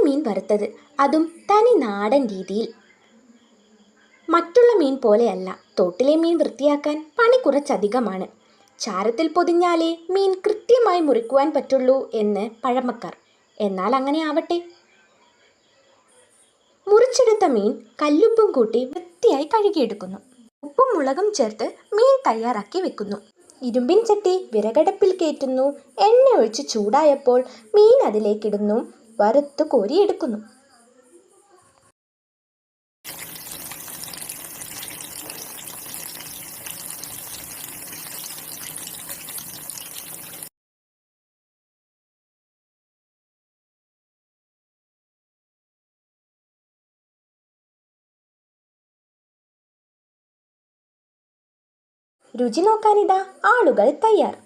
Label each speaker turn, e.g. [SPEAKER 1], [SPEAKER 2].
[SPEAKER 1] മീൻ വറുത്തത്, അതും തനി നാടൻ രീതിയിൽ. മറ്റുള്ള മീൻ പോലെയല്ല. തോട്ടിലെ മീൻ വൃത്തിയാക്കാൻ പണി കുറച്ചധികമാണ്. ചാരത്തിൽ പൊതിഞ്ഞാലേ മീൻ കൃത്യമായി മുറിക്കുവാൻ പറ്റുള്ളൂ എന്ന് പഴമക്കാർ. എന്നാൽ അങ്ങനെ ആവട്ടെ. മുറിച്ചെടുത്ത മീൻ കല്ലുപ്പും കൂട്ടി വൃത്തിയായി കഴുകിയെടുക്കുന്നു. ഉപ്പും മുളകും ചേർത്ത് മീൻ തയ്യാറാക്കി വെക്കുന്നു. ഇരുമ്പിൻ ചട്ടി വിറകടുപ്പിൽ കയറ്റുന്നു. എണ്ണ ഒഴിച്ച് ചൂടായപ്പോൾ മീൻ അതിലേക്കിടുന്നു. വറുത്തു കോരിയെടുക്കുന്നു. രുചി നോക്കാനിതാ ആളുകൾ തയ്യാർ.